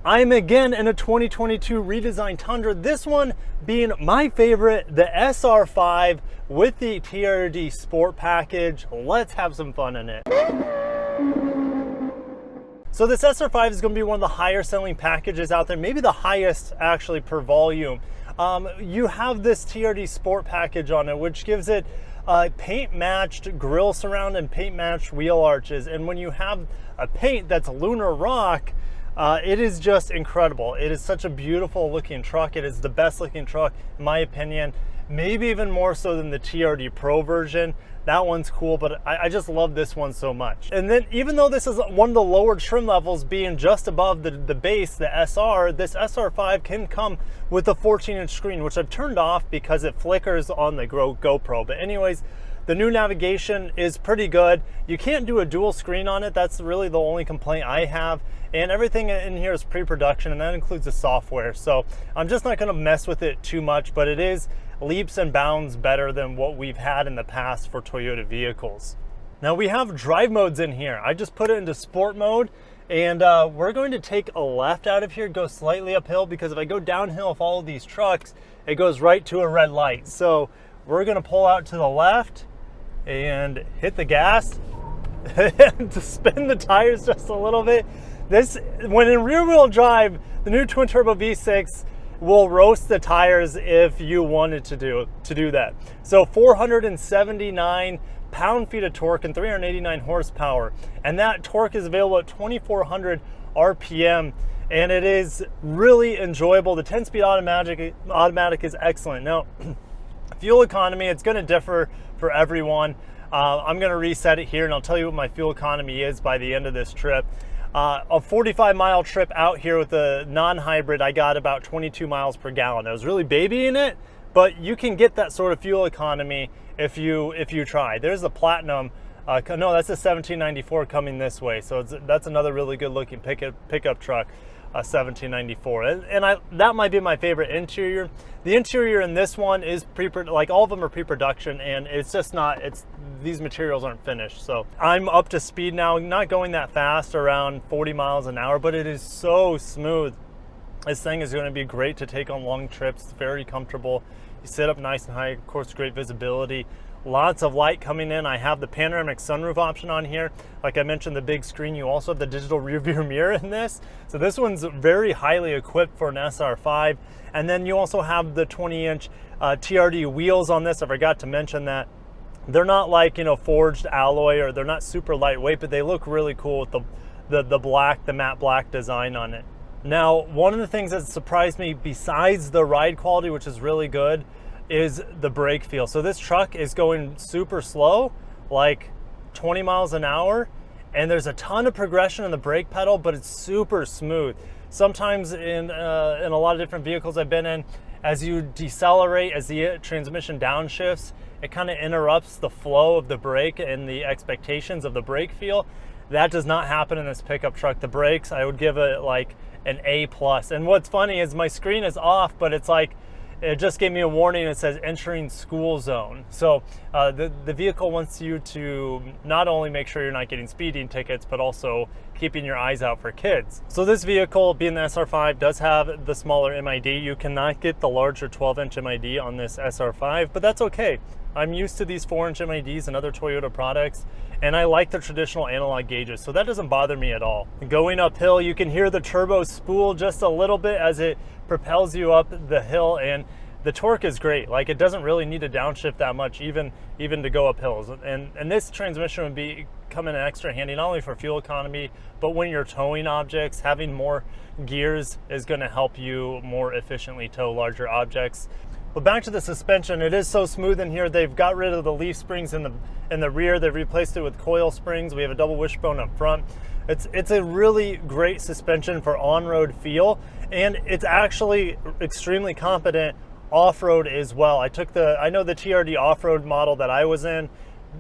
I'm again in a 2022 redesigned Tundra, this one being my favorite, the SR5 with the TRD Sport Package. Let's have some fun in it. So this SR5 is going to be one of the higher selling packages out there, maybe the highest actually per volume. You have this TRD Sport Package on it, which gives it paint matched grille surround and paint matched wheel arches. And when you have a paint that's lunar rock, it is just incredible. It is such a beautiful looking truck. It is the best looking truck in my opinion, maybe even more so than the TRD Pro version. That one's cool, but I just love this one so much. And then even though this is one of the lower trim levels being just above the base, the SR, this SR5 can come with a 14-inch screen, which I've turned off because it flickers on the GoPro. But anyways, the new navigation is pretty good. You can't do a dual screen on it. That's really the only complaint I have. And everything in here is pre-production, and that includes the software. So I'm just not gonna mess with it too much, but it is leaps and bounds better than what we've had in the past for Toyota vehicles. Now we have drive modes in here. I just put it into sport mode, and we're going to take a left out of here, go slightly uphill, because if I go downhill with all of these trucks, it goes right to a red light. So we're gonna pull out to the left and hit the gas and to spin the tires just a little bit. This, when in rear wheel drive, the new twin turbo V6 will roast the tires if you wanted to do that. So 479 pound-feet of torque and 389 horsepower. And that torque is available at 2,400 RPM. And it is really enjoyable. The 10-speed automatic is excellent. Now, fuel economy, it's gonna differ for everyone. I'm gonna reset it here and I'll tell you what my fuel economy is by the end of this trip. A 45-mile trip out here with the non-hybrid, I got about 22 miles per gallon. I was really babying it, but you can get that sort of fuel economy if you try. There's the Platinum. No, that's a 1794 coming this way. So that's another really good looking pickup truck, 1794. And that might be my favorite interior. The interior in this one is like all of them are pre-production, and it's just not, these materials aren't finished. So I'm up to speed now, not going that fast, around 40 miles an hour, but it is so smooth. This thing is going to be great to take on long trips. It's very comfortable. You sit up nice and high, of course, great visibility. Lots of light coming in. I have the panoramic sunroof option on here. Like I mentioned, the big screen. You also have the digital rear view mirror in this. So this one's very highly equipped for an SR5. And then you also have the 20-inch TRD wheels on this. I forgot to mention that. They're not like, you know, forged alloy, or they're not super lightweight, but they look really cool with the matte black design on it. Now, one of the things that surprised me, besides the ride quality, which is really good, is the brake feel. So this truck is going super slow, like 20 miles an hour, and there's a ton of progression in the brake pedal, but it's super smooth. Sometimes in a lot of different vehicles I've been in, as you decelerate, as the transmission downshifts, it kind of interrupts the flow of the brake and the expectations of the brake feel. That does not happen in this pickup truck. The brakes, I would give it like an A+. And what's funny is my screen is off, but it's like, it just gave me a warning. It says entering school zone. So the vehicle wants you to not only make sure you're not getting speeding tickets, but also keeping your eyes out for kids. So this vehicle, being the SR5, does have the smaller MID. You cannot get the larger 12-inch MID on this SR5, but that's okay. I'm used to these 4-inch MIDs and other Toyota products, and I like the traditional analog gauges, so that doesn't bother me at all. Going uphill, you can hear the turbo spool just a little bit as it propels you up the hill, and the torque is great. Like, it doesn't really need to downshift that much, even to go up hills. And this transmission would come in extra handy, not only for fuel economy, but when you're towing objects, having more gears is going to help you more efficiently tow larger objects. But back to the suspension, it is so smooth in here. They've got rid of the leaf springs in the rear. They've replaced it with coil springs. We have a double wishbone up front. It's a really great suspension for on-road feel, and it's actually extremely competent off-road as well. I know the TRD off-road model that I was in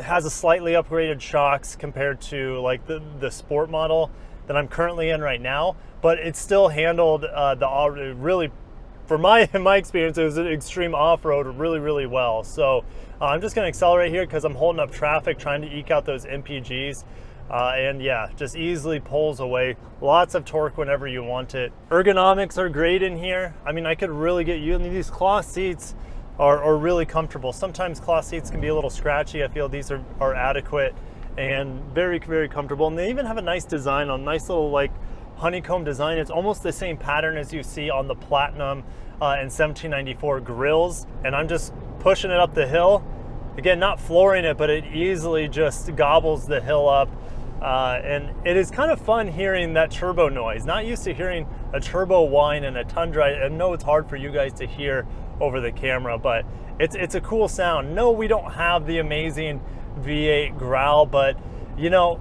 has a slightly upgraded shocks compared to like the sport model that I'm currently in right now, but it still handled really, for in my experience, it was an extreme off-road really well. So I'm just going to accelerate here because I'm holding up traffic, trying to eke out those MPGs. And yeah, just easily pulls away. Lots of torque whenever you want it. Ergonomics are great in here. I mean, I could really get you, these cloth seats are really comfortable. Sometimes cloth seats can be a little scratchy. I feel these are adequate and very, very comfortable. And they even have a nice design, a nice little like honeycomb design. It's almost the same pattern as you see on the Platinum and 1794 grills. And I'm just pushing it up the hill. Again, not flooring it, but it easily just gobbles the hill up. And it is kind of fun hearing that turbo noise. Not used to hearing a turbo whine in a Tundra. I know it's hard for you guys to hear over the camera, but it's a cool sound. No, we don't have the amazing V8 growl, but you know,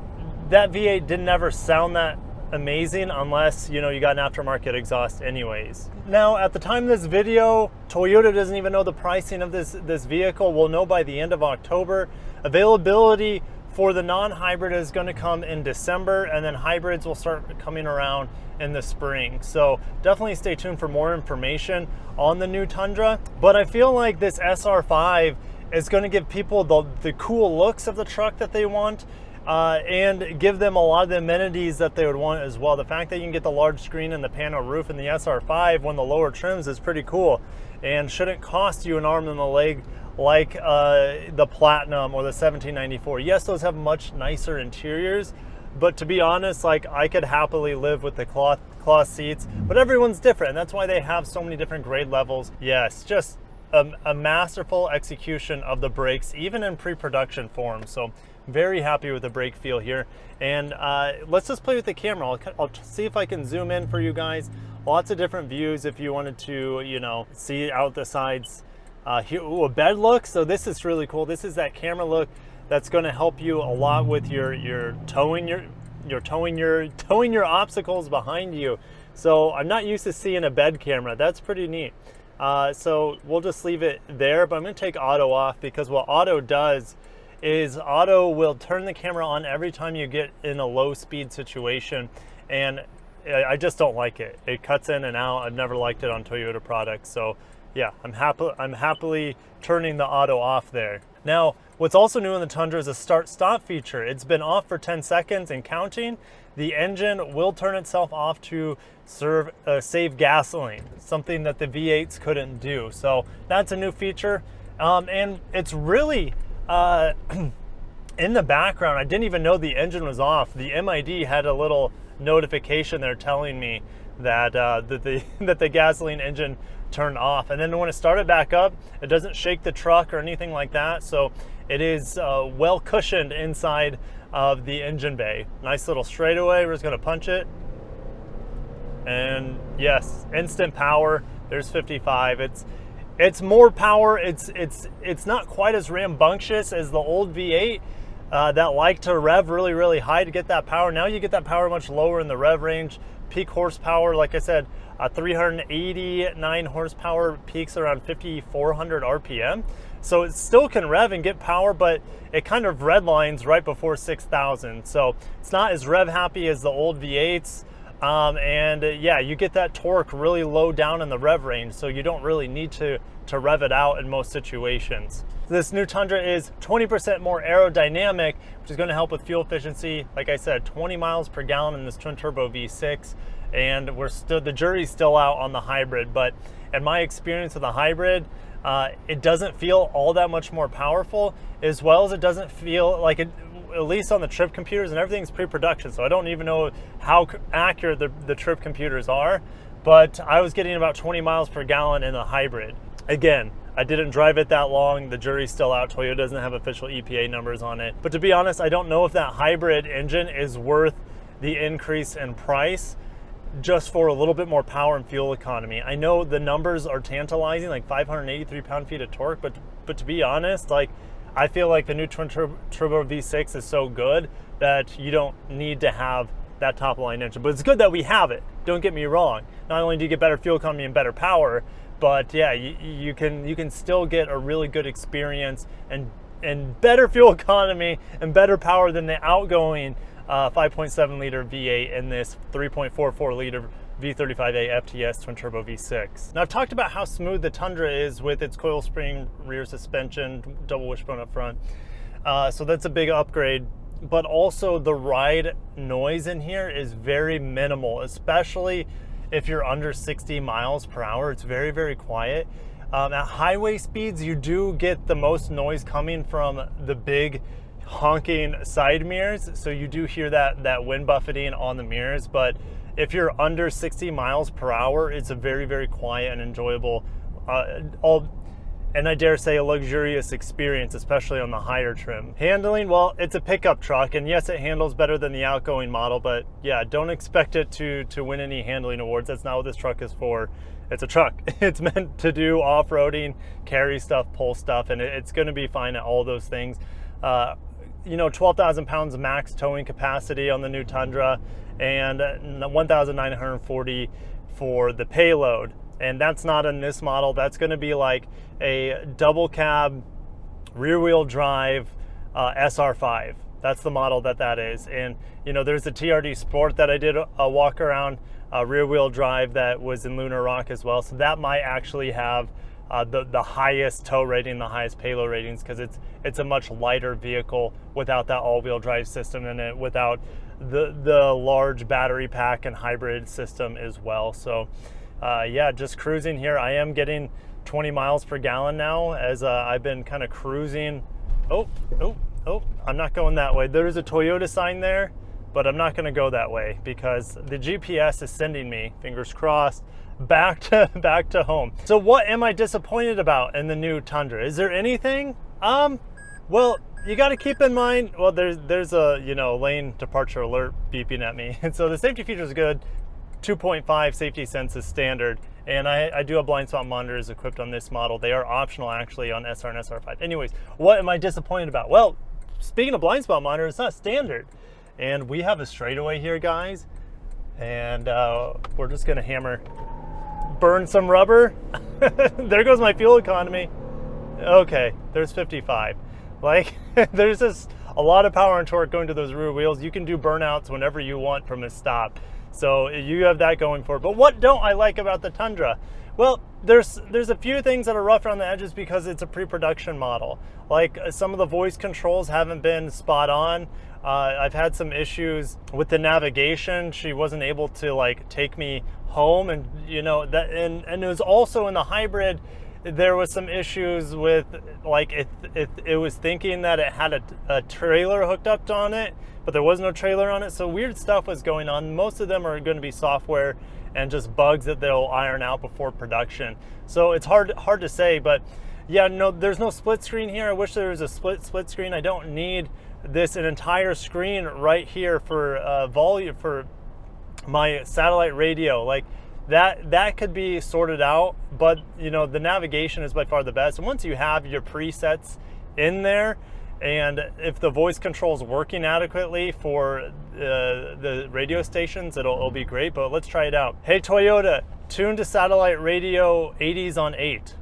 that V8 didn't ever sound that amazing unless, you know, you got an aftermarket exhaust anyways. Now, at the time of this video, Toyota doesn't even know the pricing of this vehicle. We'll know by the end of October. Availability for the non-hybrid is going to come in December, and then hybrids will start coming around in the spring. So definitely stay tuned for more information on the new Tundra. But I feel like this SR5 is going to give people the cool looks of the truck that they want, and give them a lot of the amenities that they would want as well. The fact that you can get the large screen and the panel roof in the SR5 when the lower trims is pretty cool, and shouldn't cost you an arm and a leg like the Platinum or the 1794. Yes, those have much nicer interiors, but to be honest, like, I could happily live with the cloth seats, but everyone's different, and that's why they have so many different grade levels. Yes, just a masterful execution of the brakes, even in pre-production form. So very happy with the brake feel here. And let's just play with the camera. I'll see if I can zoom in for you guys. Lots of different views if you wanted to, you know, see out the sides. Here, ooh, a bed look. So this is really cool. This is that camera look that's going to help you a lot with your towing your obstacles behind you. So I'm not used to seeing a bed camera. That's pretty neat. So we'll just leave it there, but I'm going to take auto off, because what auto does is auto will turn the camera on every time you get in a low speed situation, and I just don't like it. It cuts in and out. I've never liked it on Toyota products. So yeah, I'm happily turning the auto off there. Now, what's also new in the Tundra is a start-stop feature. It's been off for 10 seconds and counting. The engine will turn itself off to save gasoline, something that the V8s couldn't do. So that's a new feature. And it's really, in the background, I didn't even know the engine was off. The MID had a little notification there telling me that, that the gasoline engine turned off. And then when it started back up, it doesn't shake the truck or anything like that. So it is well cushioned inside of the engine bay. Nice little straightaway. We're just going to punch it. And yes, instant power. There's 55. It's more power. It's not quite as rambunctious as the old V8 that like to rev really, really high to get that power. Now you get that power much lower in the rev range. Peak horsepower, like I said, 389 horsepower, peaks around 5,400 RPM. So it still can rev and get power, but it kind of redlines right before 6,000. So it's not as rev happy as the old V8s. Yeah, you get that torque really low down in the rev range, so you don't really need to rev it out in most situations. This new Tundra is 20% more aerodynamic, which is going to help with fuel efficiency. Like I said, 20 miles per gallon in this twin turbo V6, and the jury's still out on the hybrid. But in my experience with the hybrid, it doesn't feel all that much more powerful, as well as it doesn't feel like it, at least on the trip computers, and everything's pre-production, so I don't even know how accurate the trip computers are, but I was getting about 20 miles per gallon in the hybrid. Again, I didn't drive it that long. The jury's still out. Toyota doesn't have official EPA numbers on it. But to be honest, I don't know if that hybrid engine is worth the increase in price just for a little bit more power and fuel economy. I know the numbers are tantalizing, like 583 pound-feet of torque, but to be honest, like, I feel like the new twin turbo V6 is so good that you don't need to have that top line engine. But it's good that we have it. Don't get me wrong. Not only do you get better fuel economy and better power, but yeah, you can still get a really good experience and better fuel economy and better power than the outgoing 5.7 liter V8 and this 3.44 liter V35A FTS twin turbo V6. Now, I've talked about how smooth the Tundra is with its coil spring rear suspension, double wishbone up front. So that's a big upgrade but also the ride noise in here is very minimal, especially if you're under 60 miles per hour. It's very, very quiet. At highway speeds, you do get the most noise coming from the big honking side mirrors, so you do hear that wind buffeting on the mirrors. But if you're under 60 miles per hour, it's a very, very quiet and enjoyable, and I dare say a luxurious experience, especially on the higher trim. Handling, well, it's a pickup truck, and yes, it handles better than the outgoing model, but yeah, don't expect it to win any handling awards. That's not what this truck is for. It's a truck. It's meant to do off-roading, carry stuff, pull stuff, and it's gonna be fine at all those things. 12,000 pounds max towing capacity on the new Tundra, and 1,940 for the payload. And that's not in this model. That's going to be like a double cab, rear wheel drive SR5. That's the model that is. And there's a TRD Sport that I did a walk around, rear wheel drive that was in Lunar Rock as well. So that might actually have the highest tow rating, the highest payload ratings, because it's a much lighter vehicle without that all-wheel drive system in it, without the large battery pack and hybrid system as well. So yeah, just cruising here. I am getting 20 miles per gallon now as I've been kind of cruising. Oh, I'm not going that way. There's a Toyota sign there, but I'm not going to go that way because the GPS is sending me, fingers crossed, back to home. So what am I disappointed about in the new Tundra? Is there anything? Well, you got to keep in mind, well, there's a lane departure alert beeping at me, and so the safety feature is good. 2.5 safety sense is standard, and I do have blind spot monitors equipped on this model. They are optional actually on SR and SR5. Anyways, what am I disappointed about? Well, speaking of blind spot monitor, it's not standard, and we have a straightaway here, guys, and we're just gonna burn some rubber. There goes my fuel economy. Okay, there's 55. Like, there's just a lot of power and torque going to those rear wheels. You can do burnouts whenever you want from a stop. So you have that going for it. But what don't I like about the Tundra? Well, there's a few things that are rough around the edges because it's a pre-production model. Like some of the voice controls haven't been spot on. I've had some issues with the navigation. She wasn't able to take me home, and and it was also in the hybrid. There was some issues with it was thinking that it had a trailer hooked up on it, but there was no trailer on it. So weird stuff was going on. Most of them are going to be software and just bugs that they'll iron out before production. So it's hard to say, but yeah, no, there's no split screen here. I wish there was a split screen. I don't need an entire screen right here for volume for my satellite radio. That could be sorted out, but the navigation is by far the best. And once you have your presets in there, and if the voice control is working adequately for the radio stations, it'll be great. But let's try it out. Hey Toyota, tune to satellite radio 80s on 8.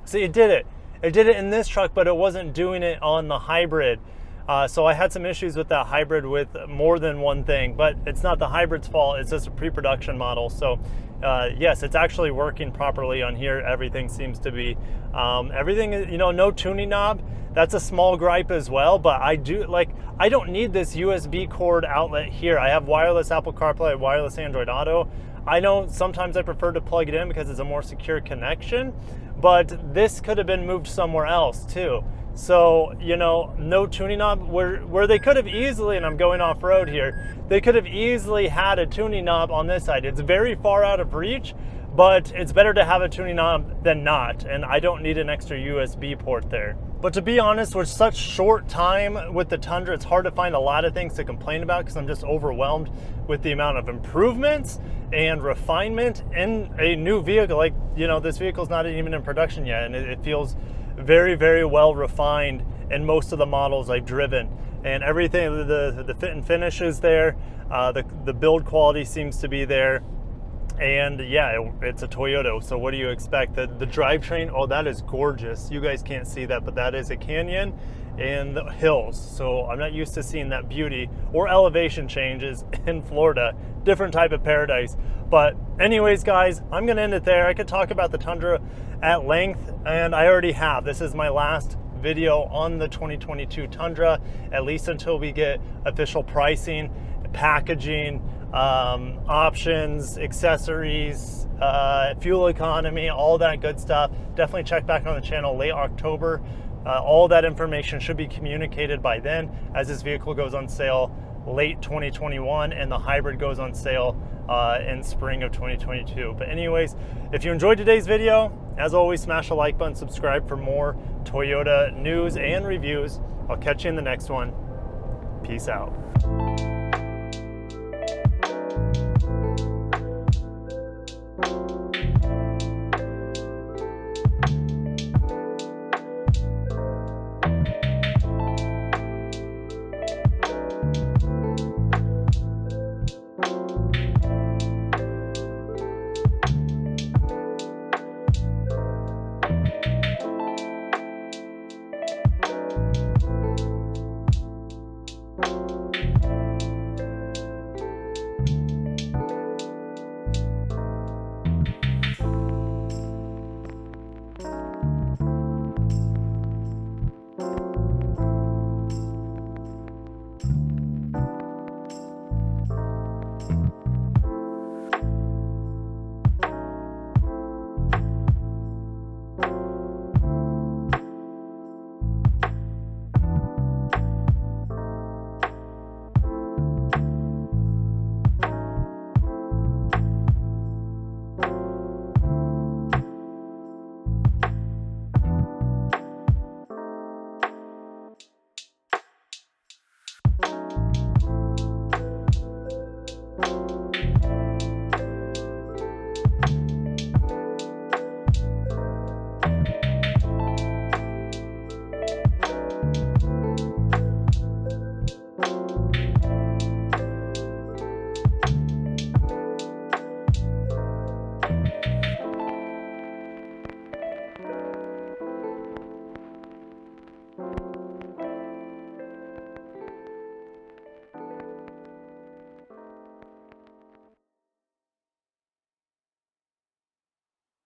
See, it did it. It did it in this truck, but it wasn't doing it on the hybrid. So I had some issues with that hybrid with more than one thing, but it's not the hybrid's fault. It's just a pre-production model. So yes, it's actually working properly on here. Everything seems to be, everything, no tuning knob. That's a small gripe as well, but I don't need this USB cord outlet here. I have wireless Apple CarPlay, wireless Android Auto. Sometimes I prefer to plug it in because it's a more secure connection, but this could have been moved somewhere else too. So, no tuning knob, where they could have easily, and I'm going off-road here, they could have easily had a tuning knob on this side. It's very far out of reach, but it's better to have a tuning knob than not, and I don't need an extra USB port there. But to be honest, with such short time with the Tundra, it's hard to find a lot of things to complain about because I'm just overwhelmed with the amount of improvements and refinement in a new vehicle. This vehicle's not even in production yet, and it feels very, very well refined in most of the models I've driven, and everything, the fit and finish is there, the build quality seems to be there, and yeah, it's a Toyota, so what do you expect? The drivetrain, oh, that is gorgeous. You guys can't see that, but that is a Canyon, in the hills, so I'm not used to seeing that beauty or elevation changes in Florida. Different type of paradise. But anyways, guys, I'm gonna end it there. I could talk about the Tundra at length, and I already have. This is my last video on the 2022 Tundra, at least until we get official pricing, packaging, options, accessories, fuel economy, all that good stuff. Definitely check back on the channel late October. All that information should be communicated by then, as this vehicle goes on sale late 2021 and the hybrid goes on sale in spring of 2022. But anyways, if you enjoyed today's video, as always, smash the like button, subscribe for more Toyota news and reviews. I'll catch you in the next one. Peace out.